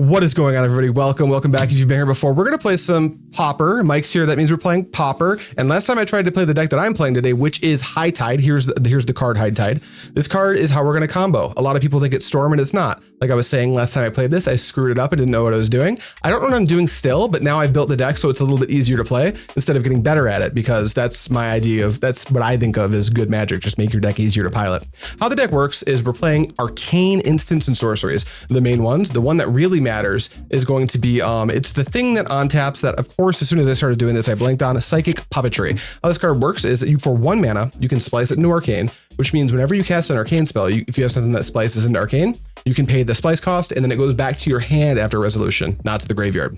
What is going on, everybody? Welcome back. If you've been here before, we're going to play some Pauper. Mike's here. That means we're playing Pauper. And last time I tried to play the deck that I'm playing today, which is High Tide. Here's the card High Tide. This card is how we're going to combo. A lot of people think it's Storm and it's not. Like I was saying last time I played this, I screwed it up and didn't know what I was doing. I don't know what I'm doing still, but now I've built the deck so it's a little bit easier to play instead of getting better at it, because that's my idea of, that's what I think of as good magic. Just make your deck easier to pilot. How the deck works is we're playing arcane instants and sorceries. The main ones, the one that really matters is going to be, it's the thing that on taps that, of course, as soon as I started doing this, I blanked on. Psychic Puppetry. How this card works is that you, for 1 mana, you can splice it into arcane, which means whenever you cast an arcane spell, if you have something that splices into arcane, you can pay the splice cost, and then it goes back to your hand after resolution, not to the graveyard.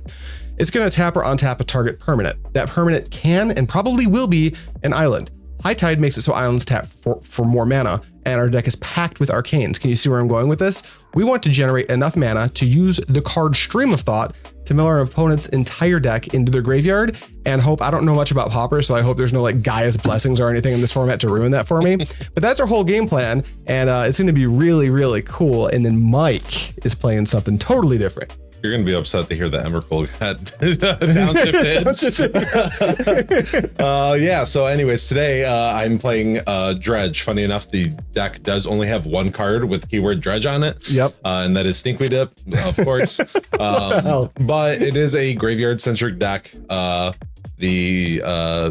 It's going to tap or untap a target permanent. That permanent can and probably will be an island. High Tide makes it so islands tap for more mana, and our deck is packed with arcanes. Can you see where I'm going with this? We want to generate enough mana to use the card Stream of Thought to mill our opponent's entire deck into their graveyard and hope. I don't know much about Pauper, so I hope there's no like Gaia's Blessings or anything in this format to ruin that for me. But that's our whole game plan, and it's going to be really, really cool. And then Mike is playing something totally different. You're going to be upset to hear that Emrakul got downshipped. Yeah, so anyways, today I'm playing Dredge. Funny enough, the deck does only have one card with keyword Dredge on it. Yep. And that is Stinkweed Imp, of course. But it is a graveyard-centric deck. The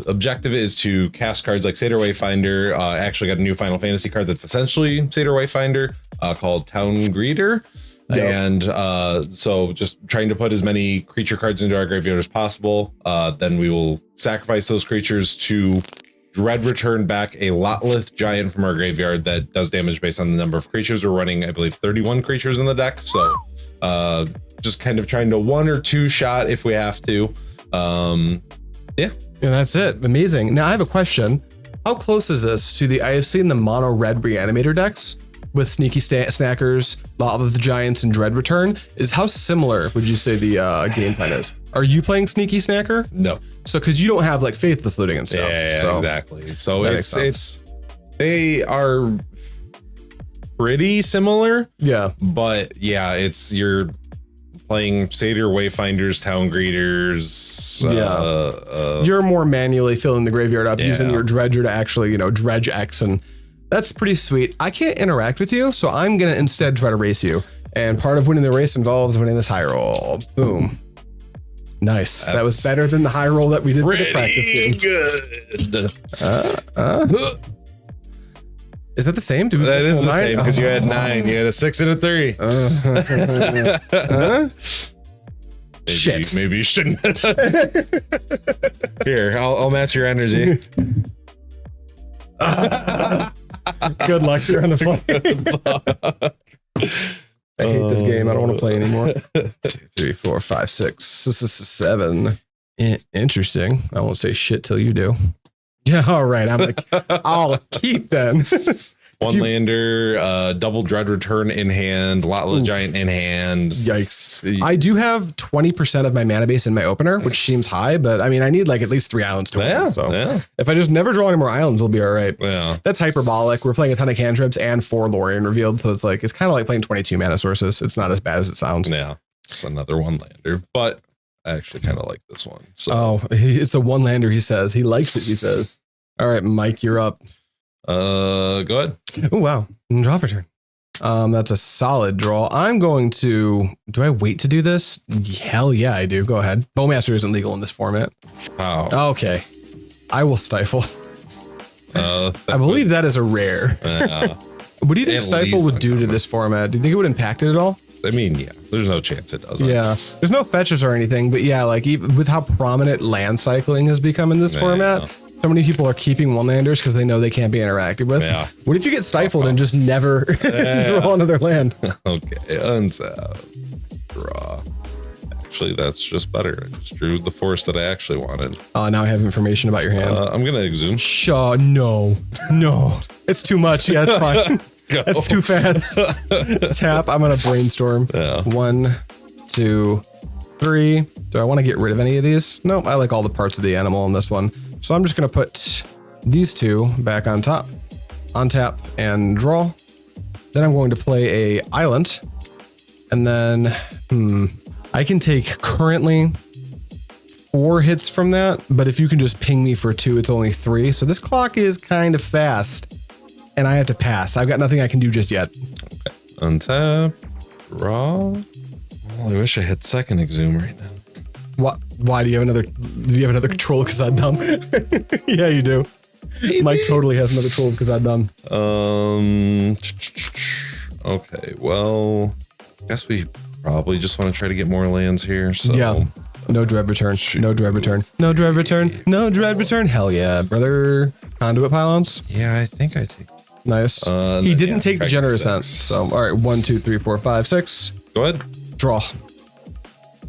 objective is to cast cards like Satyr Wayfinder. Actually got a new Final Fantasy card that's essentially Satyr Wayfinder called Town Greeter. Yep. And so just trying to put as many creature cards into our graveyard as possible. Then we will sacrifice those creatures to dread return back a Lotleth Giant from our graveyard that does damage based on the number of creatures. We're running, I believe, 31 creatures in the deck. So just kind of trying to 1 or 2 shot if we have to. Yeah. And that's it. Amazing. Now I have a question. How close is this to I have seen the mono red Reanimator decks with Sneaky Snackers, Lotleth Giants, and Dread Return. How similar would you say the game plan is? Are you playing Sneaky Snacker? No. So, because you don't have like Faithless Looting and stuff. Yeah, so exactly. So they are pretty similar. Yeah. But yeah, you're playing Satyr Wayfinders, Town Greeters. Yeah. You're more manually filling the graveyard up using your Dredger to actually, dredge X, and that's pretty sweet. I can't interact with you, so I'm going to instead try to race you. And part of winning the race involves winning this high roll. Boom. Nice. That was better than the high roll that we did for the practice game. Good. Is that the same? That is the same, because you had 9. You had a 6 and a 3. Shit. Maybe you shouldn't. Here, I'll match your energy. Good luck. You're on the fly. I hate this game. I don't want to play anymore. 2, 3, 4, 5, 6, 7. Interesting. I won't say shit till you do. Yeah, all right. I'm like, I'll keep them. 1 lander, double Dread Return in hand, Lotleth Giant in hand. Yikes. I do have 20% of my mana base in my opener, which seems high, but I mean, I need like at least 3 islands to win. So if I just never draw any more islands, we'll be all right. Yeah. That's hyperbolic. We're playing a ton of cantrips and 4 Lórien Revealed. So it's kind of like playing 22 mana sources. It's not as bad as it sounds. Yeah. It's another 1 lander, but I actually kind of like this one. So. Oh, it's the 1 lander, he says. He likes it, he says. All right, Mike, you're up. Go ahead. Oh, wow. Draw for turn. That's a solid draw. I'm going to, do I wait to do this? Hell yeah, I do. Go ahead. Bowmaster isn't legal in this format. Oh. Okay. I will stifle. I believe that is a rare. What do you think Stifle would do to this format? Do you think it would impact it at all? I mean, yeah, there's no chance it doesn't. Yeah, there's no fetches or anything, but yeah, like even with how prominent land cycling has become in this format, so many people are keeping 1-landers because they know they can't be interacted with. Yeah. What if you get stifled and just never draw another land? Okay, untap, draw. Actually, that's just better. I just drew the force that I actually wanted. Now I have information about your hand. I'm gonna exhume. No. It's too much. Yeah, it's fine. That's too fast. Tap. I'm gonna brainstorm. Yeah. 1, 2, 3. Do I want to get rid of any of these? No, I like all the parts of the animal in this one. So I'm just going to put these 2 back on top. Untap and draw. Then I'm going to play a island. And then, I can take currently 4 hits from that, but if you can just ping me for 2, it's only 3. So this clock is kind of fast, and I have to pass. I've got nothing I can do just yet. Okay. Untap, draw. Well, I wish I had second Exhume right now. What? Why do you have another? Do you have another Troll of Khazad-dûm? Yeah, you do. Maybe. Mike totally has another Troll of Khazad-dûm. Okay. Well, I guess we probably just want to try to get more lands here. So yeah. No Dread return. No Dread return. No Dread return. No Dread return. Hell yeah, brother. Conduit Pylons. Yeah, I think I take. Nice. He didn't take the Generous Ent. So all right, 1, 2, 3, 4, 5, 6. Go ahead. Draw.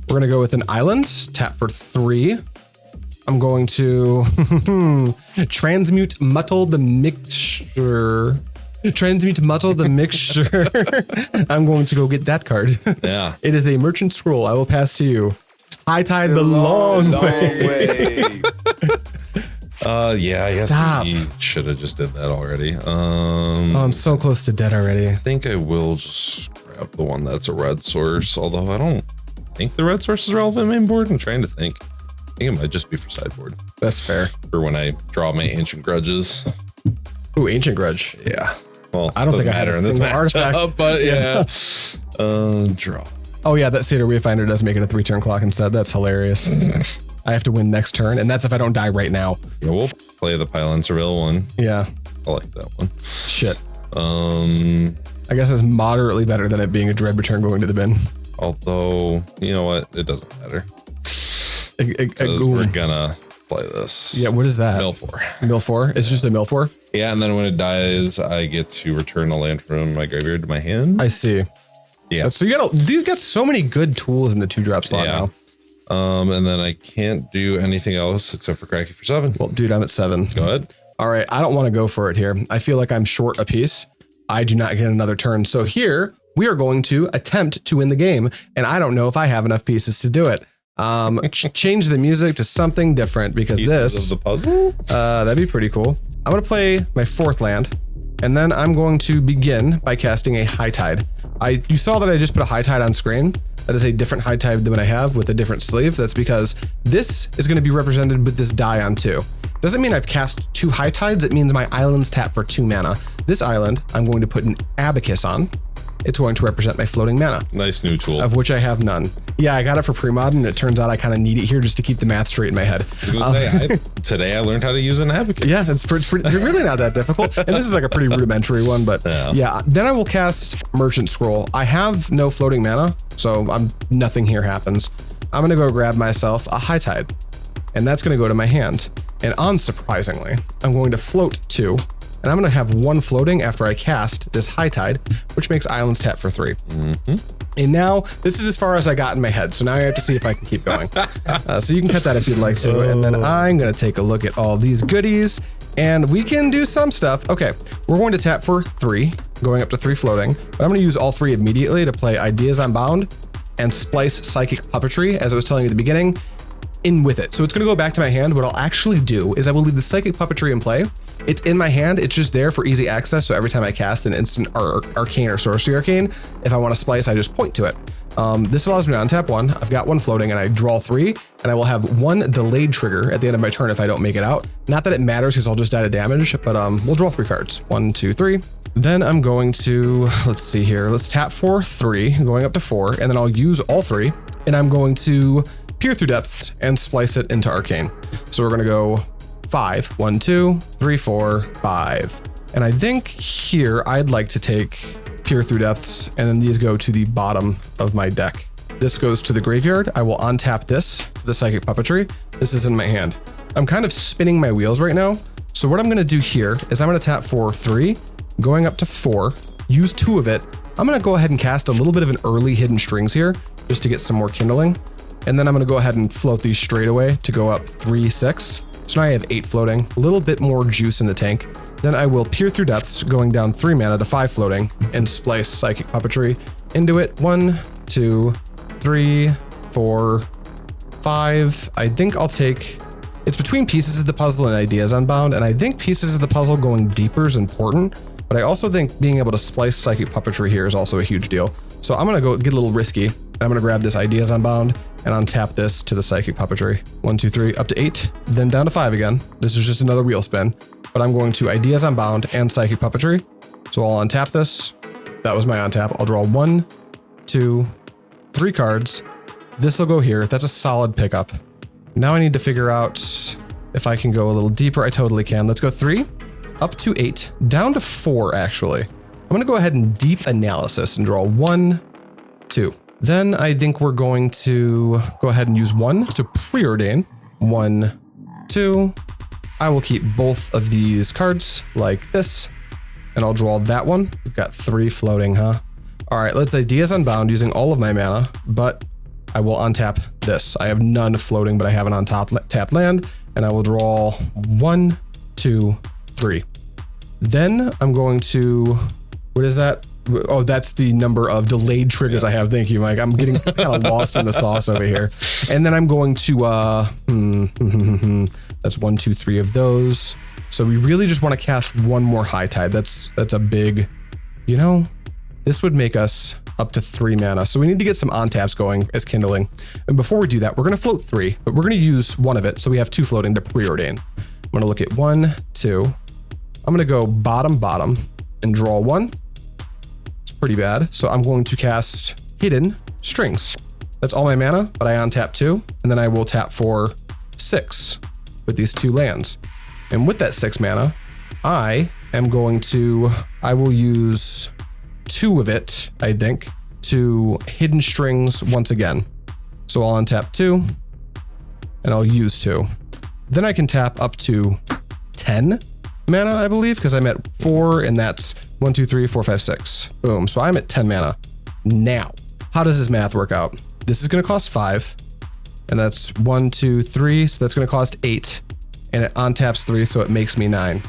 We're gonna go with an island. Tap for 3. I'm going to transmute Muddle the Mixture. Transmute Muddle the Mixture. I'm going to go get that card. Yeah. It is a merchant scroll. I will pass to you. High tide the long way. Yeah, I guess Stop. we should have just did that already. Oh, I'm so close to dead already. I think I will just grab the one that's a red source, although I don't think the red source is relevant main board. I'm trying to think. I think it might just be for sideboard. That's fair. For when I draw my Ancient Grudges. Ooh, Ancient Grudge. Yeah. Well, I don't think I have in this artifact, but yeah. Draw. Oh yeah, that Satyr Wayfinder does make it a 3-turn clock instead. That's hilarious. I have to win next turn, and that's if I don't die right now. Yeah, we'll play the Pylon Surveil one. Yeah. I like that one. Shit. I guess it's moderately better than it being a Dread return going to the bin. Although, you know what? It doesn't matter. Because we're gonna play this. Yeah, what is that? Mill 4. Mill 4? It's just a Mill 4? Yeah, and then when it dies, I get to return a land from my graveyard to my hand. I see. Yeah. So you got so many good tools in the 2-drop slot now. And then I can't do anything else except for Cracky for 7. Well, dude, I'm at 7. Go ahead. All right, I don't want to go for it here. I feel like I'm short a piece. I do not get another turn. So here we are going to attempt to win the game, and I don't know if I have enough pieces to do it. Change the music to something different because Pieces of the puzzle? that'd be pretty cool. I'm gonna play my 4th land, and then I'm going to begin by casting a High Tide. You saw that I just put a High Tide on screen. That is a different High Tide than what I have with a different sleeve. That's because this is going to be represented with this die on 2. Doesn't mean I've cast 2 High Tides. It means my islands tap for 2 mana. This island, I'm going to put an Abacus on. It's going to represent my floating mana. Nice new tool. Of which I have none. Yeah, I got it for pre-mod, and it turns out I kind of need it here just to keep the math straight in my head. I was gonna say, today I learned how to use an Abacus. Yeah, it's really not that difficult. And this is like a pretty rudimentary one, but yeah. Then I will cast Merchant Scroll. I have no floating mana, so nothing here happens. I'm gonna go grab myself a High Tide, and that's gonna go to my hand. And unsurprisingly, I'm going to float 2. And I'm going to have 1 floating after I cast this High Tide, which makes islands tap for 3. And now this is as far as I got in my head. So now I have to see if I can keep going. So you can cut that if you'd like to. And then I'm going to take a look at all these goodies, and we can do some stuff. Okay, we're going to tap for 3, going up to 3 floating. But I'm going to use all 3 immediately to play Ideas Unbound and splice Psychic Puppetry, as I was telling you at the beginning, in with it. So it's going to go back to my hand. What I'll actually do is I will leave the Psychic Puppetry in play. It's in my hand. It's just there for easy access. So every time I cast an instant arcane or sorcery arcane, if I want to splice, I just point to it. This allows me to untap 1. I've got 1 floating, and I draw 3, and I will have 1 delayed trigger at the end of my turn if I don't make it out. Not that it matters because I'll just die to damage, but we'll draw 3 cards. 1, 2, 3. Then I'm going to, let's see here. Let's tap for 3, going up to 4, and then I'll use all 3, and I'm going to Peer Through Depths and splice it into arcane. So we're going to go 5. 1, 2, 3, 4, 5. And I think here I'd like to take Peer Through Depths, and then these go to the bottom of my deck. This goes to the graveyard. I will untap this to the Psychic Puppetry. This is in my hand. I'm kind of spinning my wheels right now. So what I'm going to do here is I'm going to tap for 3, going up to 4, use 2 of it. I'm going to go ahead and cast a little bit of an early Hidden Strings here just to get some more kindling. And then I'm going to go ahead and float these straight away to go up 3, 6. So now I have 8 floating, a little bit more juice in the tank. Then I will Peer Through Depths, going down 3 mana to 5 floating, and splice Psychic Puppetry into it. 1, 2, 3, 4, 5. I think I'll take, it's between Pieces of the Puzzle and Ideas Unbound, and I think Pieces of the Puzzle going deeper is important, but I also think being able to splice Psychic Puppetry here is also a huge deal. So I'm gonna go get a little risky, And I'm gonna grab this Ideas Unbound and untap this to the Psychic Puppetry. 1, 2, 3, up to 8, then down to 5 again. This is just another wheel spin, but I'm going to Ideas Unbound and Psychic Puppetry. So I'll untap this. That was my untap. I'll draw 1, 2, 3 cards. This will go here. That's a solid pickup. Now I need to figure out if I can go a little deeper. I totally can. Let's go 3, up to 8, down to 4 actually. I'm gonna go ahead and deep analysis and draw 1, 2. Then I think we're going to go ahead and use 1 to Preordain. 1, 2. I will keep both of these cards like this, and I'll draw that one. We've got 3 floating, huh? All right, let's Ideas Unbound using all of my mana, but I will untap this. I have none floating, but I have an tapped land, and I will draw 1, 2, 3. Then I'm going to, what is that? Oh, that's the number of delayed triggers I have. Thank you, Mike. I'm getting kind of lost in the sauce over here. And then I'm going to, that's 1, 2, 3 of those. So we really just want to cast one more High Tide. That's a big, you know, this would make us up to 3 mana. So we need to get some on-taps going as Kindling. And before we do that, we're going to float 3, but we're going to use one of it. So we have 2 floating to Preordain. I'm going to look at 1, 2. I'm going to go bottom, bottom and draw 1. It's pretty bad. So I'm going to cast Hidden Strings. That's all my mana, but I untap 2, and then I will tap for 6 with these 2 lands. And with that 6 mana, I will use 2 of it, I think, to Hidden Strings once again. So I'll untap 2, and I'll use 2. Then I can tap up to 10 mana, I believe, because I'm at 4, and that's 1, 2, 3, 4, 5, 6. Boom. So I'm at 10 mana. Now, how does this math work out? This is going to cost 5, and that's 1, 2, 3. So that's going to cost 8, and it untaps 3, so it makes me 9.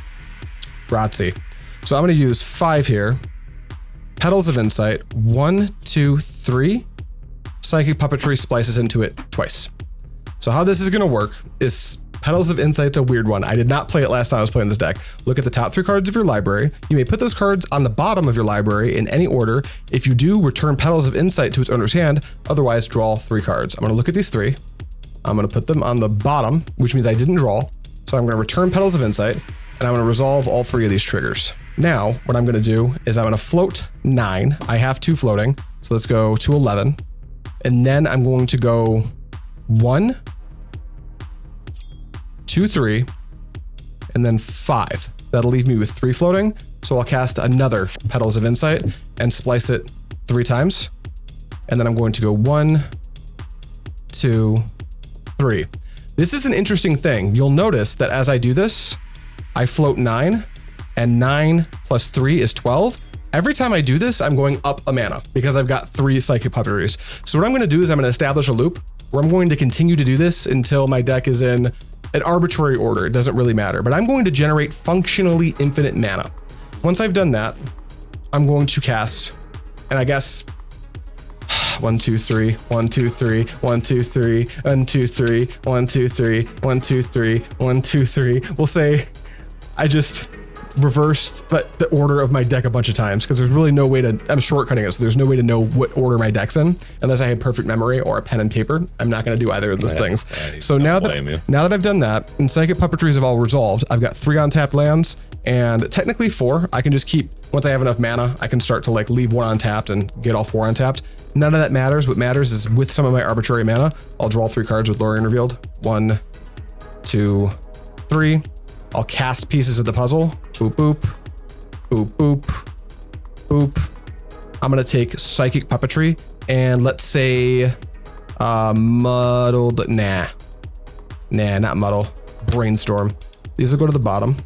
Grazie. So I'm going to use 5 here. Petals of Insight. 1, 2, 3. Psychic Puppetry splices into it twice. So how this is going to work is Petals of Insight's a weird one. I did not play it last time I was playing this deck. Look at the top 3 cards of your library. You may put those cards on the bottom of your library in any order. If you do, return Petals of Insight to its owner's hand. Otherwise, draw 3 cards. I'm going to look at these 3. I'm going to put them on the bottom, which means I didn't draw. So I'm going to return Petals of Insight, and I'm going to resolve all 3 of these triggers. Now, what I'm going to do is I'm going to float 9. I have 2 floating, so let's go to 11. And then I'm going to go 1, 2, 3, and then 5. That'll leave me with 3 floating. So I'll cast another Petals of Insight and splice it 3 times. And then I'm going to go 1, 2, 3. This is an interesting thing. You'll notice that as I do this, I float 9, and 9 plus 3 is 12. Every time I do this, I'm going up a mana because I've got 3 Psychic Puppetries. So what I'm going to do is I'm going to establish a loop where I'm going to continue to do this until my deck is in an arbitrary order. It doesn't really matter, but I'm going to generate functionally infinite mana. Once I've done that, I'm going to cast, and I guess 1, 2, 3, 1, 2, 3, 1, 2, 3, 1, 2, 3, 1, 2, 3, 1, 2, 3, 1, 2, 3. We'll say I just reversed the order of my deck a bunch of times because there's really no way to, I'm shortcutting it, so there's no way to know what order my deck's in unless I have perfect memory or a pen and paper. I'm not going to do either of those things. So now that I've done that and Psychic Puppetries have all resolved, I've got 3 untapped lands and technically 4. I can just keep, once I have enough mana, I can start to like leave 1 untapped and get all 4 untapped. None of that matters. What matters is with some of my arbitrary mana, I'll draw 3 cards with Lórien Revealed. 1, 2, 3. I'll cast pieces of the puzzle. Boop, boop, boop, boop, boop. I'm going to take Psychic Puppetry and let's say Muddled, not Muddle, Brainstorm. These will go to the bottom.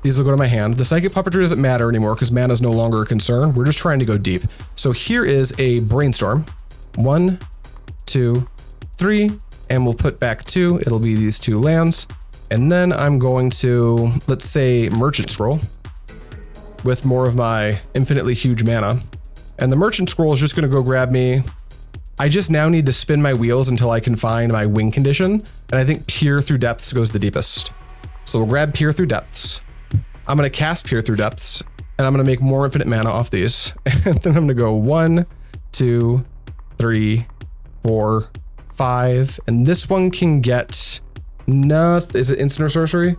These will go to my hand. The Psychic Puppetry doesn't matter anymore because mana is no longer a concern. We're just trying to go deep. So here is a Brainstorm. 1, 2, 3, and we'll put back 2. It'll be these 2 lands. And then I'm going to, let's say, Merchant Scroll with more of my infinitely huge mana. And the Merchant Scroll is just going to go grab me. I just now need to spin my wheels until I can find my wing condition. And I think Peer Through Depths goes the deepest. So we'll grab Peer Through Depths. I'm going to cast Peer Through Depths, and I'm going to make more infinite mana off these. And then I'm going to go 1, 2, 3, 4, 5. And this one can get nothing. Is it instant or sorcery?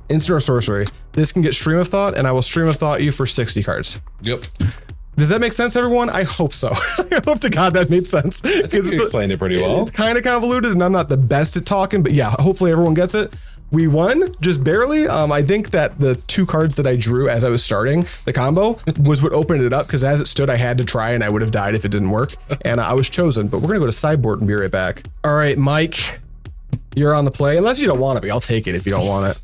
Instant or sorcery. This can get Stream of Thought, and I will Stream of Thought you for 60 cards. Yep. Does that make sense, everyone? I hope so. I hope to God that made sense. I think you explained it pretty well. It's kind of convoluted, and I'm not the best at talking, but yeah, hopefully everyone gets it. We won, just barely. I think that the 2 cards that I drew as I was starting the combo was what opened it up, because as it stood, I had to try, and I would have died if it didn't work. And I was chosen, but we're going to go to sideboard and be right back. All right, Mike, you're on the play. Unless you don't want to be. I'll take it if you don't want it.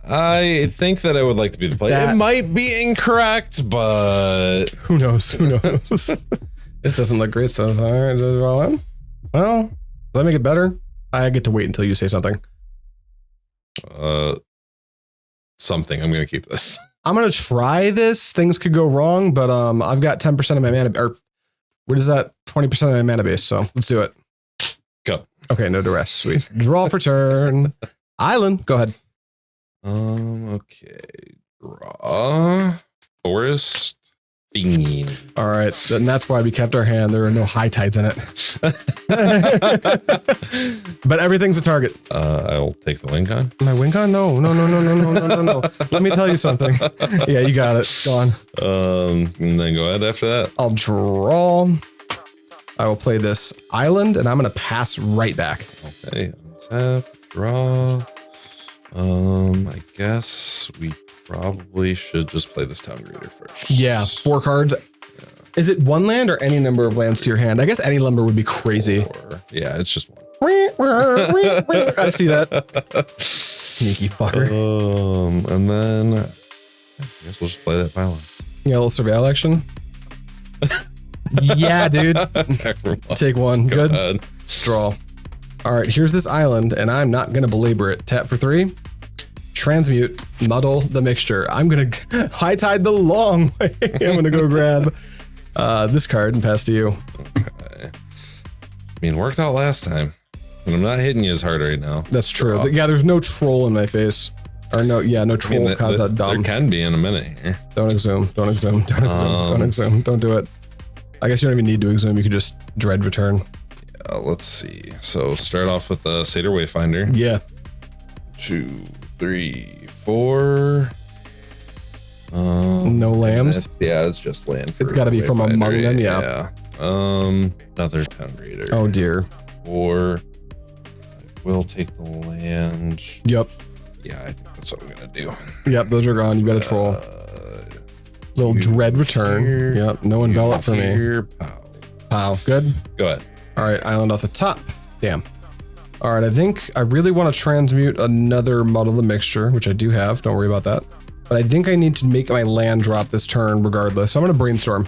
I think that I would like to be the player. It might be incorrect, but who knows? Who knows? This doesn't look great so far. Is it all in? Well, does that make it better? I get to wait until you say something. Something. I'm gonna keep this. I'm gonna try this. Things could go wrong, but I've got 10% of my mana, or what is that? 20% of my mana base. So let's do it. Go. Okay, no duress. Sweet. Draw per turn. Island. Go ahead. Okay. Draw. Forest. Fiend. All right, and that's why we kept our hand. There are no high tides in it. But everything's a target. I'll take the win con. My win con? No. Let me tell you something. Yeah, you got it. Go on. And then go ahead after that. I'll draw. I will play this island, and I'm gonna pass right back. Okay. Tap. Draw. I guess we probably should just play this town greeter first. Yeah, 4 cards. Yeah. Is it 1 land or any number of lands to your hand? I guess any number would be crazy. 4. Yeah, it's just 1. I see that. Sneaky fucker. And then I guess we'll just play that Pylons. Yeah, a little surveil action. Yeah, dude. Take 1. Go Good. ahead. Draw. All right, here's this island, and I'm not gonna belabor it. Tap for 3. Transmute, Muddle the Mixture. I'm gonna high tide the long way. I'm gonna go grab this card and pass to you. Okay. I mean, worked out last time, but I'm not hitting you as hard right now. That's true. Yeah, there's no troll in my face. Or no, yeah, no Troll of Khazad-dûm. There can be in a minute here. Don't exhume. Don't exhume. Don't exhume. Don't exhume. Don't do it. I guess you don't even need to exhume. You could just dread return. Yeah, let's see. So start off with the Satyr Wayfinder. Yeah. 2, 3, 4. No lambs. Yeah, it's just land. It's got to be from among them. Yeah. Another town greeter. Oh dear. 4. I will take the land. Yep. Yeah, I think that's what I'm gonna do. Yep, those are gone. You got a troll. Little dread return. Here, yep. No envelop for me. Pow. Good. Go ahead. All right, island off the top. Damn. All right, I think I really want to transmute another Muddle the Mixture, which I do have. Don't worry about that. But I think I need to make my land drop this turn regardless. So I'm going to Brainstorm.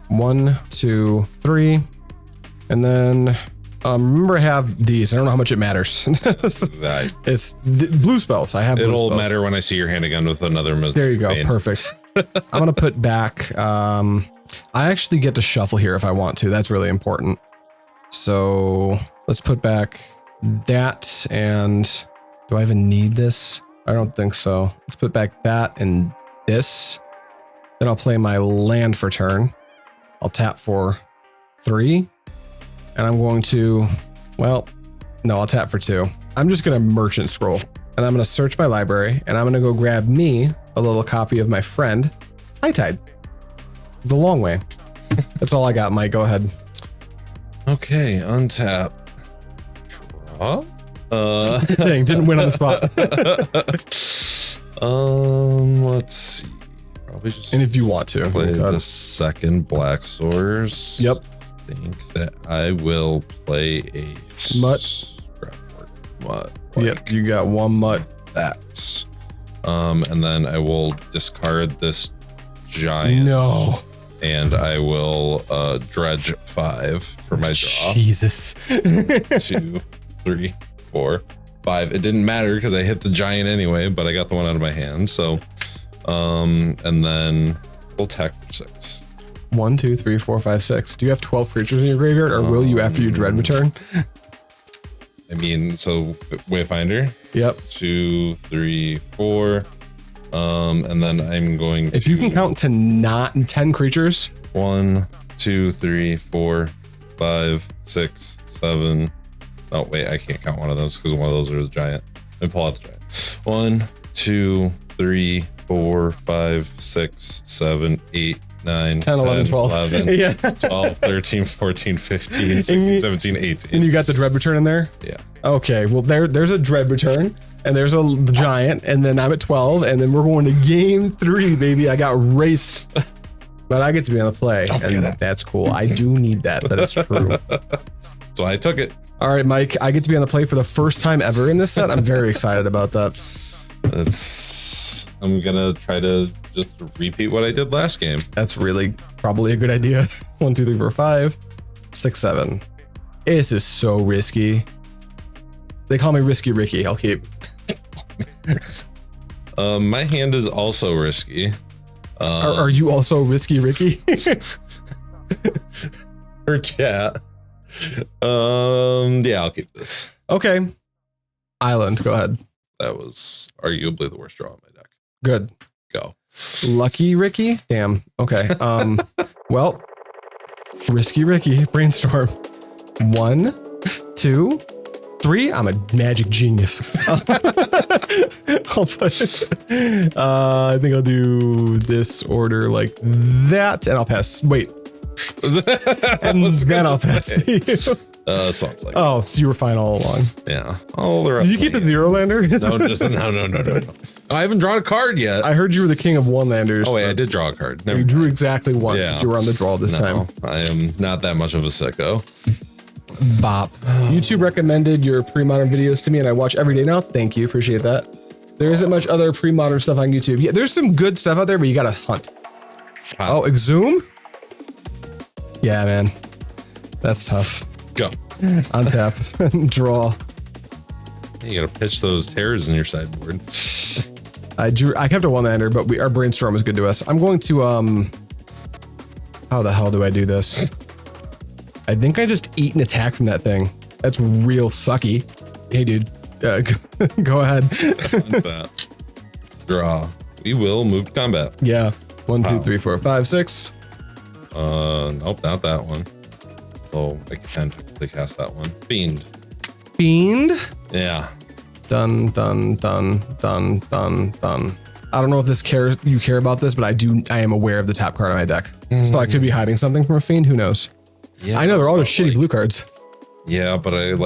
1, 2, 3. And then remember I have these. I don't know how much it matters. It's the blue spells. I have blue It'll spells. matter when I see your hand again with another. There you go. Vein. Perfect. I'm going to put back. I actually get to shuffle here if I want to. That's really important. So let's put back that, and do I even need this? I don't think so. Let's put back that and this. Then I'll play my land for turn. I'll tap for 3, and I'm going to, well, no, I'll tap for 2. I'm just going to Merchant Scroll, and I'm going to search my library, and I'm going to go grab me a little copy of my friend, High Tide, the long way. That's all I got, Mike. Go ahead. Okay, untap. Draw. Dang, didn't win on the spot. Let's see. Probably just. And if you want to play the second Black Source. Yep. I think that I will play a Mutt. Scrapwork Mutt. Yep, you got 1 Mutt. That. And then I will discard this giant. No. And I will dredge 5 for my draw. Jesus. 2, 3, 4, 5. It didn't matter because I hit the giant anyway, but I got the one out of my hand. So, and then we'll attack for 6. 1, 2, 3, 4, 5, 6. Do you have 12 creatures in your graveyard, or will you after you dread return? I mean, so Wayfinder. Yep. 2, 3, 4. And then I'm going to. If you can count to not 10 creatures. 1, 2, 3, 4, 5, 6, 7. Oh wait, I can't count one of those because one of those is a giant. And pull out the giant. 1, 2, 3, 4, 5, 6, 7, 8, 9, 10, 11, 12. 11, Yeah. 12, 13, 14, 15, 16, 17, 18. And you got the Dread return in there? Yeah. Okay, well there's a Dread return, and there's a giant, and then I'm at 12, and then we're going to game 3, baby. I got raced. But I get to be on the play, and that's cool. I do need that. That is true. So I took it. All right, Mike, I get to be on the play for the first time ever in this set. I'm very excited about that. I'm gonna try to just repeat what I did last game. That's really probably a good idea. 1, 2, 3, 4, 5, 6, 7. This is so risky. They call me Risky Ricky. I'll keep. My hand is also risky. Are you also Risky Ricky? Or chat. Yeah, I'll keep this. Okay. Island, go ahead. That was arguably the worst draw on my deck. Good. Go. Lucky Ricky? Damn. Okay. Well, Risky Ricky, Brainstorm. 1, 2, 3. I'm a magic genius. I'll put I think I'll do this order like that, and I'll pass. Wait. And then I'll pass to you. Songs like Oh, so you were fine all along. yeah. Oh, they're Did you keep a 0-lander? No. I haven't drawn a card yet. I heard you were the king of 1-landers. Oh wait, I did draw a card. You drew exactly one. Yeah. You were on the draw this time. I am not that much of a sicko. Bop. YouTube recommended your pre-modern videos to me, and I watch every day now. Thank you. Appreciate that. There isn't much other pre-modern stuff on YouTube. Yeah, there's some good stuff out there, but you gotta hunt. Oh, Exhume? Yeah, man. That's tough. Go. Untap. Draw. You gotta pitch those terrors in your sideboard. I kept a 1-lander, but our Brainstorm was good to us. I'm going to, how the hell do I do this? I think I just eat an attack from that thing. That's real sucky. Hey, dude. Go ahead. Untap. Draw. We will move to combat. Yeah. 1, 2, 3, 4, 5, 6. Nope, not that one. Oh, I can technically cast that one. Fiend. Fiend? Yeah. Done, done, done, done, done, done. I don't know if you care about this, but I am aware of the top card on my deck. So I could be hiding something from a Fiend. Who knows? Yeah, I know they're all just shitty blue cards. Yeah, but it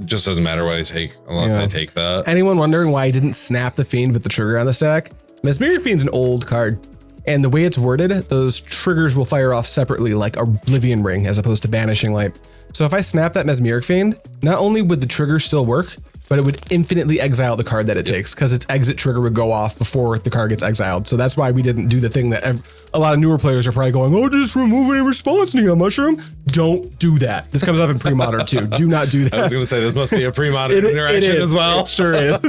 just doesn't matter what I take unless I take that. Anyone wondering why I didn't snap the Fiend with the trigger on the stack? Mesmeric Fiend's an old card. And the way it's worded, those triggers will fire off separately like Oblivion Ring as opposed to Banishing Light. So if I snap that Mesmeric Fiend, not only would the trigger still work, but it would infinitely exile the card that it takes because its exit trigger would go off before the card gets exiled. So that's why we didn't do the thing that a lot of newer players are probably going, oh, just remove any response, NeonMushroom. Don't do that. This comes up in pre-modern too. Do not do that. I was going to say, this must be a pre-modern interaction as well. It sure is.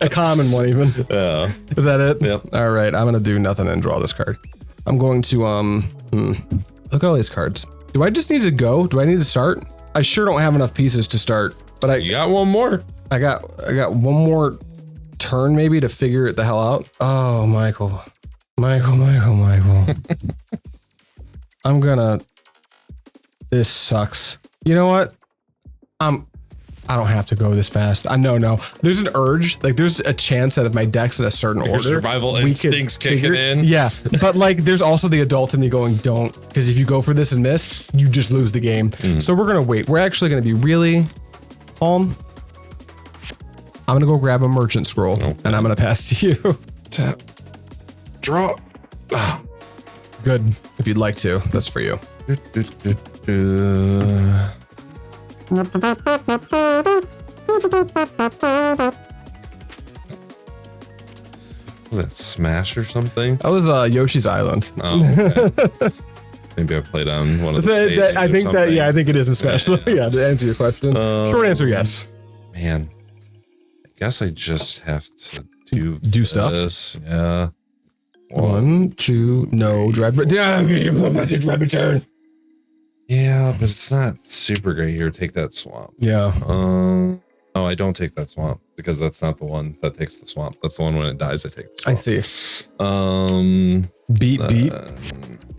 A common one even. Yeah. Is that it? Yep. All right, I'm going to do nothing and draw this card. I'm going to, look at all these cards. Do I just need to go? Do I need to start? I sure don't have enough pieces to start, but You got one more. I got one more turn maybe to figure it the hell out. Oh, Michael. I'm gonna, this sucks. You know what? I don't have to go this fast. No. There's an urge, like there's a chance that if my deck's in a certain order, survival instincts kicking in. Yeah, but like there's also the adult in me going, don't, because if you go for this and miss, you just lose the game. So we're gonna wait. We're actually gonna be really calm. I'm gonna go grab a merchant scroll and I'm gonna pass to you. Tap. Draw. Good. If you'd like to, that's for you. Was that Smash or something? That was Yoshi's Island. Oh, okay. Maybe I played on one of the stages I think that, something. I think it is in Smash. Yeah, to answer your question. Short answer, yes. Man, I guess I just have to do stuff. This. Yeah. 1, 2, no, Dread return. Yeah, but it's not super great here. Take that swamp. Yeah. No, I don't take that swamp because that's not the one that takes the swamp. That's the one when it dies, I take the swamp. I see. Beat.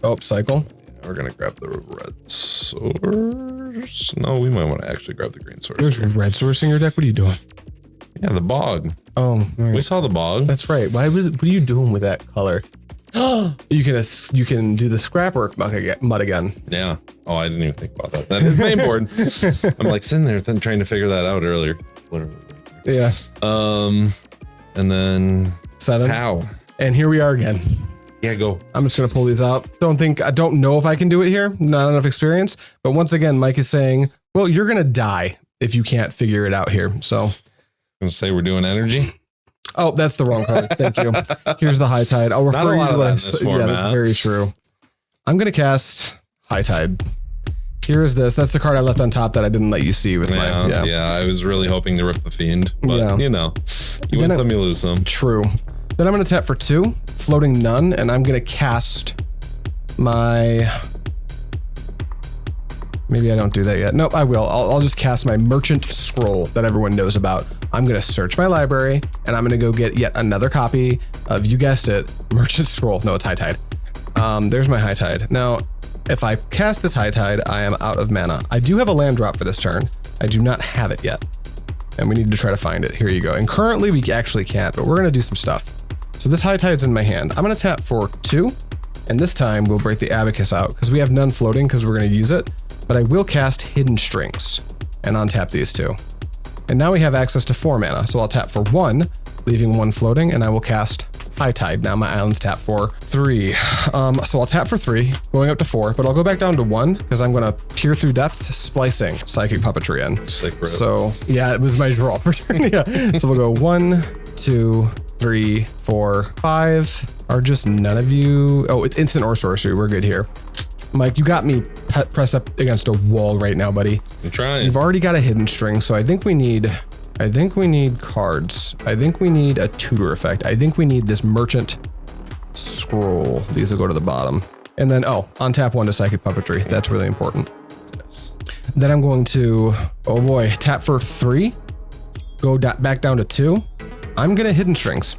Oh, cycle. We're gonna grab the red source. No, we might want to actually grab the green source. There's red source in your deck. What are you doing? Yeah, the bog. Oh, right. We saw the bog. That's right. What are you doing with that color? You can do the Scrapwork Mutt again. Yeah. Oh, I didn't even think about that. That is main board. I'm like sitting there trying to figure that out earlier. It's literally. Yeah. And then 7. How? And here we are again. Yeah, go. I'm just gonna pull these out. I don't know if I can do it here. Not enough experience. But once again, Mike is saying, well, you're gonna die if you can't figure it out here. So I'm gonna say we're doing energy. Oh, that's the wrong card. Thank you. Here's the High Tide. I'll refer you to this format. Yeah, that's very true. I'm gonna cast High Tide. Here is this. That's the card I left on top that I didn't let you see with my. Yeah, I was really hoping to rip the Fiend, but you know, you win some, you lose some. True. Then I'm gonna tap for 2, floating none, and I'm gonna cast my. Maybe I don't do that yet. Nope, I will. I'll just cast my Merchant Scroll that everyone knows about. I'm gonna search my library and I'm gonna go get yet another copy of, you guessed it, Merchant Scroll. No, it's High Tide. There's my High Tide. Now, if I cast this High Tide, I am out of mana. I do have a land drop for this turn. I do not have it yet. And we need to try to find it. Here you go. And currently we actually can't, but we're gonna do some stuff. So this High Tide's in my hand. I'm gonna tap for 2, and this time we'll break the Abacus out because we have none floating because we're gonna use it. But I will cast Hidden Strings and untap these 2. And now we have access to 4 mana. So I'll tap for 1, leaving 1 floating, and I will cast High Tide. Now my island's tap for 3. So I'll tap for 3, going up to 4, but I'll go back down to 1 because I'm gonna Peer Through Depths, splicing Psychic Puppetry in. So yeah, it was my draw for turn. Yeah. So we'll go 1, 2, 3, 4, 5. Are just none of you? Oh, it's instant or sorcery. We're good here. Mike, you got me pressed up against a wall right now, buddy. I'm trying. You've already got a hidden string, so I think we need cards. I think we need a tutor effect. I think we need this Merchant Scroll. These will go to the bottom. And then, untap 1 to Psychic Puppetry. That's really important. Yes. Then I'm going to, oh boy, tap for 3, go back down to 2. I'm gonna Hidden Strings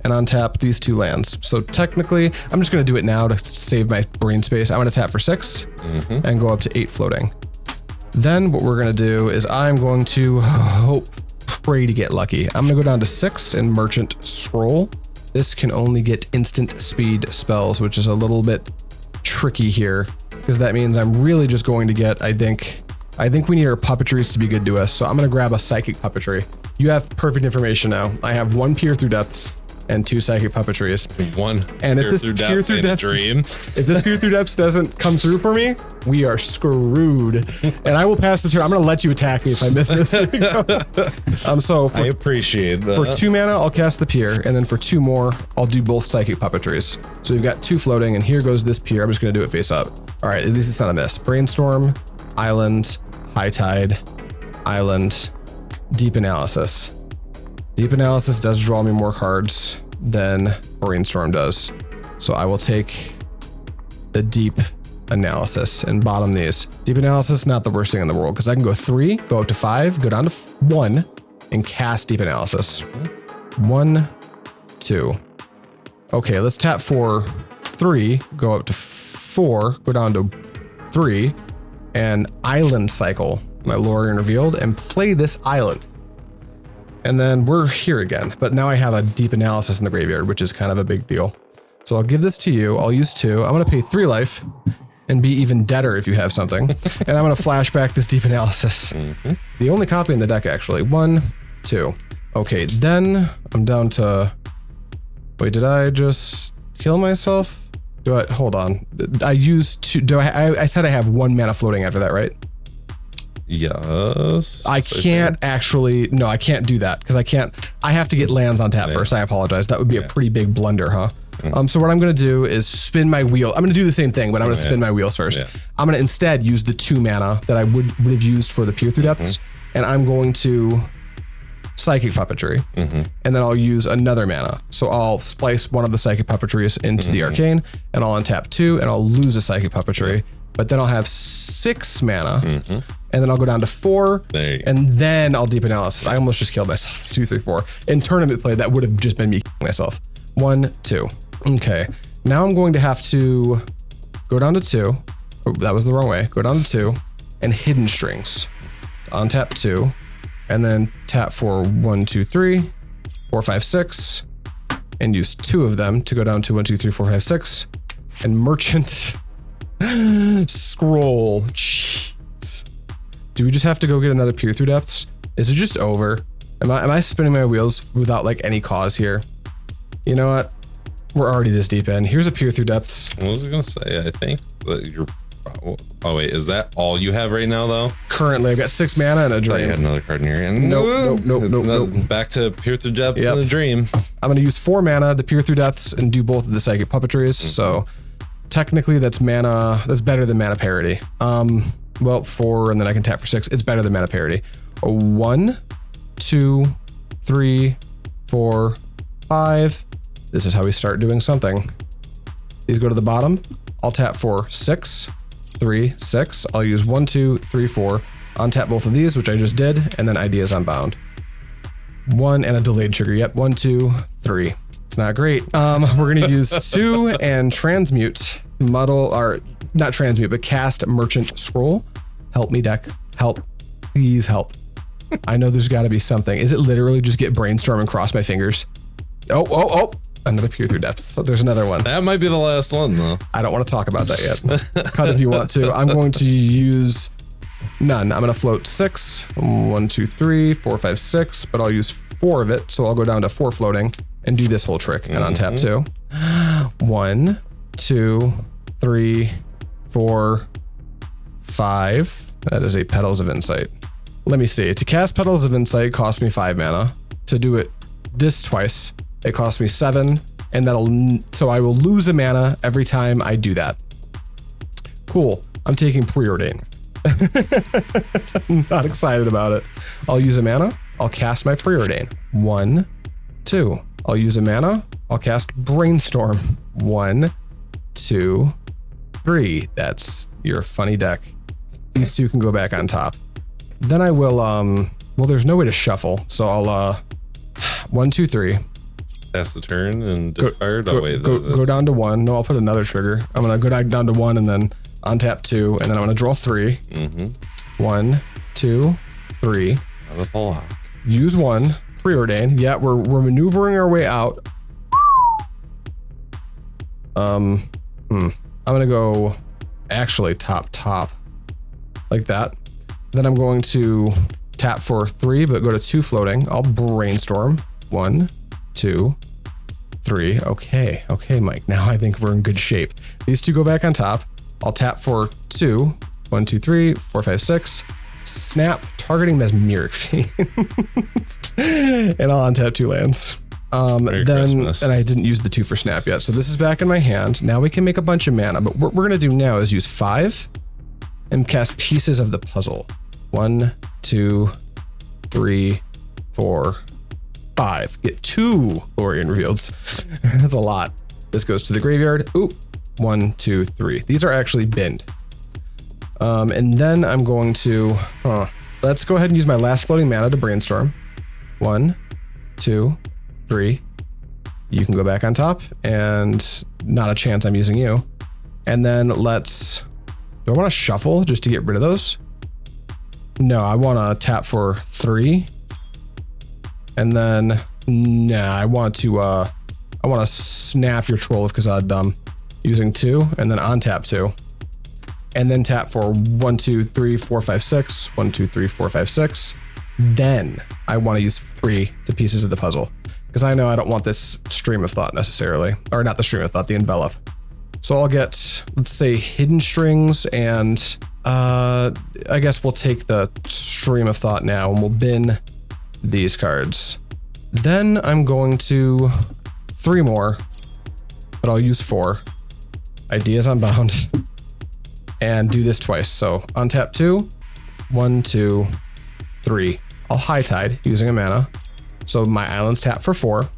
and untap these 2 lands. So technically, I'm just gonna do it now to save my brain space. I'm gonna tap for 6 and go up to 8 floating. Then what we're gonna do is I'm going to pray to get lucky. I'm gonna go down to 6 and Merchant Scroll. This can only get instant speed spells, which is a little bit tricky here because that means I'm really just going to get, I think we need our puppetries to be good to us. So I'm gonna grab a Psychic Puppetry. You have perfect information now. I have 1 Peer Through Depths and 2 Psychic Puppetries. 1 and if this Peer Through Depths dream. If this Peer Through Depths doesn't come through for me, we are screwed. And I will pass the turn. I'm gonna let you attack me if I miss this. So I appreciate that. For 2 mana, I'll cast the Peer, and then for 2 more, I'll do both Psychic Puppetries. So we've got 2 floating, and here goes this Peer. I'm just gonna do it face up. All right, at least it's not a miss. Brainstorm, Island, High Tide, Island, Deep Analysis. Deep Analysis does draw me more cards than Brainstorm does. So I will take the Deep Analysis and bottom these. Deep Analysis, not the worst thing in the world, because I can go 3, go up to 5, go down to 1, and cast Deep Analysis. 1, 2. Okay, let's tap for 3, go up to 4, go down to 3, and Island Cycle my Lórien Revealed and play this island. And then we're here again, but now I have a Deep Analysis in the graveyard, which is kind of a big deal. So I'll give this to you. I'll use 2. I'm going to pay 3 life and be even deader if you have something. And I'm going to flashback this Deep Analysis. The only copy in the deck, actually. 1, 2. Okay, then I'm down to... Wait, did I just kill myself? Hold on. I used 2... I said I have 1 mana floating after that, right? Yes. I can't actually... No, I can't do that because I have to get lands on tap first. I apologize. That would be a pretty big blunder, huh? So what I'm going to do is spin my wheel. I'm going to do the same thing, but I'm going to spin my wheels first. I'm going to instead use the 2 mana that I would have used for the Peer Through Depths, and I'm going to Psychic Puppetry, and then I'll use another mana. So I'll splice one of the Psychic Puppetries into the Arcane, and I'll untap 2, and I'll lose a Psychic Puppetry, but then I'll have 6 mana, and then I'll go down to 4, and then I'll Deep Analysis. I almost just killed myself. 2, 3, 4. In tournament play, that would have just been me killing myself. 1, 2. Okay, now I'm going to have to go down to 2. Oh, that was the wrong way. Go down to 2 and Hidden Strings. Untap 2 and then tap for 1, 2, 3, 4, 5, 6 and use 2 of them to go down to 1, 2, 3, 4, 5, 6 and Merchant Scroll. Jeez. Do we just have to go get another Peer Through Depths? Is it just over? Am I spinning my wheels without like any cause here? You know what? We're already this deep in. Here's a Peer Through Depths. What was I gonna say? I think that you're. Oh wait, is that all you have right now though? Currently, I've got 6 mana and a I thought dream. you had another card in your hand. Nope. Back to Peer Through Depth and the dream. I'm gonna use 4 mana to Peer Through Depths and do both of the Psychic Puppetries. So technically, that's mana. That's better than mana parity. Well, 4 and then I can tap for 6. It's better than mana parity. 1, 2, 3, 4, 5. This is how we start doing something. These go to the bottom. I'll tap for 6, 3, 6. I'll use 1, 2, 3, 4. Untap both of these, which I just did, and then Ideas Unbound. 1 and a delayed trigger. Yep, 1, 2, 3. It's not great. We're gonna use 2 and transmute Muddle, or not transmute, but cast Merchant Scroll. Help me, deck. Help. Please help. I know there's got to be something. Is it literally just get Brainstorm and cross my fingers? Oh. Another Peer Through Depths. So there's another one. That might be the last one though. I don't want to talk about that yet. Cut if you want to. I'm going to use none. I'm going to float 6. 1, 2, 3, 4, 5, 6, but I'll use 4 of it. So I'll go down to 4 floating and do this whole trick and untap 2. 1, 2, 3, 4, 5. That is a Petals of Insight. Let me see. To cast Petals of Insight cost me 5 mana. To do it this twice, it cost me 7, and so I will lose a mana every time I do that. Cool. I'm taking Preordain. Not excited about it. I'll use a mana. I'll cast my Preordain. 1, 2. I'll use a mana. I'll cast Brainstorm. 1, 2, 3. That's your funny deck. These 2 can go back on top. Then I will, well, there's no way to shuffle, so I'll, 1, 2, 3. Pass the turn and discard. Go down to 1. No, I'll put another trigger. I'm gonna go down to 1 and then untap 2, and then I'm gonna draw 3. 1, 2, 3. Use 1. Preordain. Yeah, we're maneuvering our way out. I'm gonna go actually top like that. Then I'm going to tap for 3, but go to 2 floating. I'll Brainstorm. 1, 2, 3. Okay, Mike. Now I think we're in good shape. These 2 go back on top. I'll tap for 2. 1, 2, 3, 4, 5, 6. Snap, targeting Mesmeric Fiend. And I'll untap 2 lands. And I didn't use the 2 for snap yet. So this is back in my hand. Now we can make a bunch of mana. But what we're going to do now is use 5 and cast Pieces of the Puzzle. 1, 2, 3, 4, 5. Get 2 Lórien Revealeds. That's a lot. This goes to the graveyard. Ooh, 1, 2, 3. These are actually binned. And then I'm going to, let's go ahead and use my last floating mana to Brainstorm. 1, 2, 3. You can go back on top, and not a chance I'm using you. And then do I want to shuffle just to get rid of those? No, I want to tap for 3. And then, I want to snap your Troll of Khazad-dûm using 2, and then untap 2. And then tap for 1, 2, 3, 4, 5, 6. 1, 2, 3, 4, 5, 6. Then I want to use 3 to Pieces of the Puzzle, because I know I don't want this Stream of Thought necessarily, or not the Stream of Thought, the Envelop. So I'll get, let's say, Hidden Strings, and I guess we'll take the Stream of Thought now, and we'll bin these cards. Then I'm going to 3 more, but I'll use 4. Ideas Unbound. And do this twice. So untap 2, 1, 2, 3. I'll high tide using a mana. So my islands tap for 4.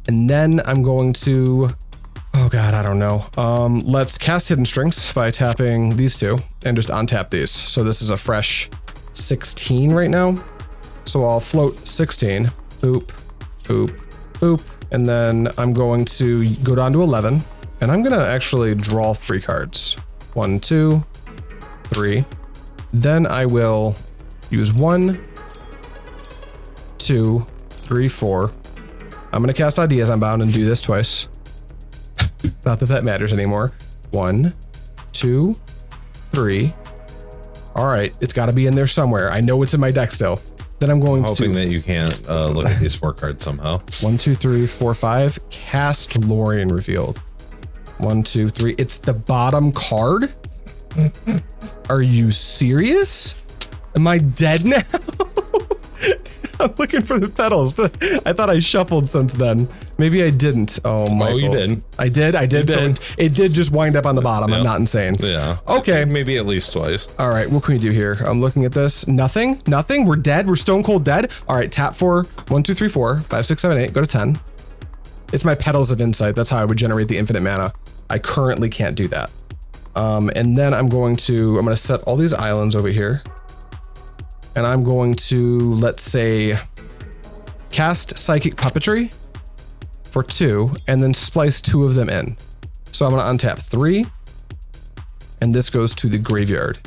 And then I'm going to, oh God, I don't know. Let's cast Hidden Strings by tapping these 2 and just untap these. So this is a fresh 16 right now. So I'll float 16, boop, boop, boop. And then I'm going to go down to 11, and I'm gonna actually draw 3 cards. 1, 2, 3. Then I will use 1, 2, 3, 4. I'm gonna cast Ideas Unbound and do this twice. Not that that matters anymore. 1, 2, 3. All right, it's got to be in there somewhere. I know it's in my deck still. Then I'm going hoping that you can't look at these 4 cards somehow. 1, 2, 3, 4, 5. Cast Lórien Revealed. 1, 2, 3. It's the bottom card. Are you serious? Am I dead now? I'm looking for the petals, but I thought I shuffled since then. Maybe I didn't. Oh, Michael. Oh, you did. I did? I did. So it did just wind up on the bottom. Yeah. I'm not insane. Yeah. Okay. Maybe at least twice. All right. What can we do here? I'm looking at this. Nothing. Nothing. We're dead. We're stone cold dead. All right. Tap for 1, 2, 3, 4, 5, 6, 7, 8. Go to 10. It's my Petals of Insight. That's how I would generate the infinite mana. I currently can't do that. And then I'm going to set all these islands over here. And I'm going to, let's say, cast Psychic Puppetry for 2, and then splice 2 of them in. So I'm going to untap 3, and this goes to the graveyard.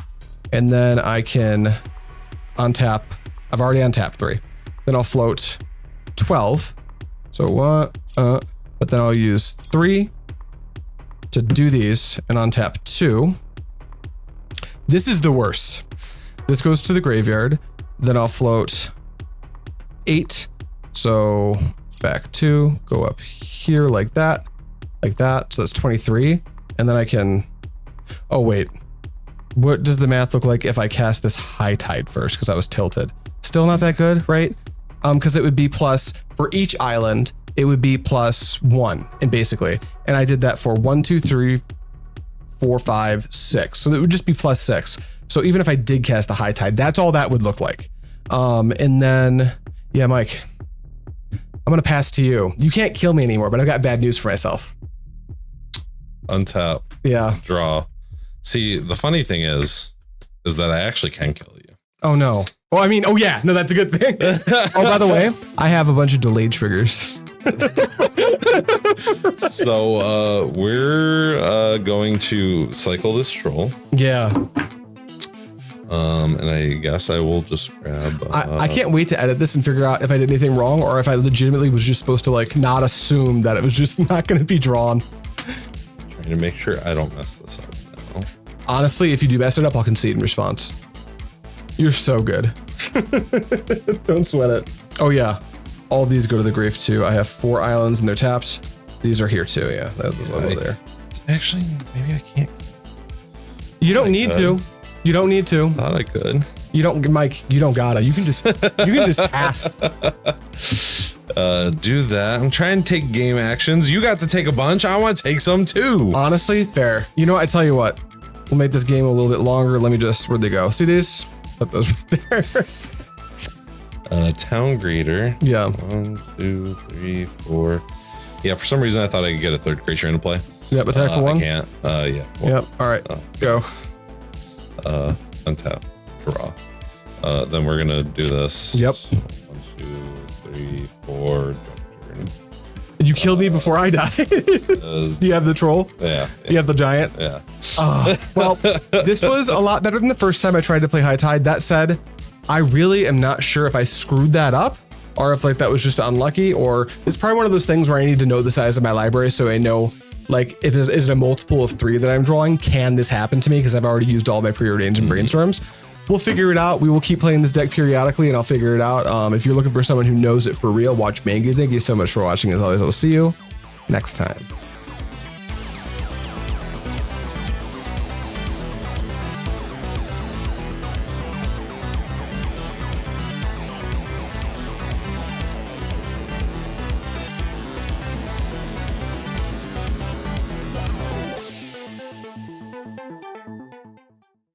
And then I can untap, I've already untapped 3. Then I'll float 12. So what? But then I'll use 3 to do these and untap 2. This is the worst. This goes to the graveyard. Then I'll float 8. So back 2, go up here like that. So that's 23. And then I can, oh wait, what does the math look like if I cast this High Tide first? Because I was tilted. Still not that good, right? Because it would be plus, for each island, it would be +1, and basically. And I did that for 1, 2, 3, 4, 5, 6. So it would just be +6. So even if I did cast the High Tide, that's all that would look like. And then, yeah, Mike, I'm going to pass to you. You can't kill me anymore, but I've got bad news for myself. Untap. Yeah. Draw. See, the funny thing is that I actually can kill you. Oh, no. Oh, I mean, oh, yeah. No, that's a good thing. Oh, by the way, I have a bunch of delayed triggers. So we're going to cycle this troll. Yeah. And I guess I will just grab. I can't wait to edit this and figure out if I did anything wrong or if I legitimately was just supposed to like not assume that it was just not going to be drawn. Trying to make sure I don't mess this up now. Honestly, if you do mess it up, I'll concede in response. You're so good. Don't sweat it. Oh yeah. All of these go to the grave too. I have 4 islands and they're tapped. These are here too. Yeah, that's over there. Actually, maybe I can't. You don't need to. You don't need to. Thought I could. You don't, Mike. You don't gotta. You can just pass. Do that. I'm trying to take game actions. You got to take a bunch. I want to take some too. Honestly, fair. You know what? I tell you what. We'll make this game a little bit longer. Let me just. Where'd they go? See these? Put those right there. Town Greeter. Yeah. 1, 2, 3, 4. Yeah. For some reason, I thought I could get a 3rd creature into play. Yep. Attack for 1. I can't. Yeah. Well, yep. All right. Go. Untap, draw. Then we're gonna do this. Yep. 1, 2, 3, 4. You killed me before I died. Do you have the troll? Yeah. You have the giant? Yeah. Well, this was a lot better than the first time I tried to play High Tide. That said, I really am not sure if I screwed that up or if like that was just unlucky, or it's probably one of those things where I need to know the size of my library so I know. Like, if is it a multiple of 3 that I'm drawing? Can this happen to me? Because I've already used all my Preordains and Brainstorms. We'll figure it out. We will keep playing this deck periodically, and I'll figure it out. If you're looking for someone who knows it for real, watch Mangu. Thank you so much for watching. As always, I will see you next time.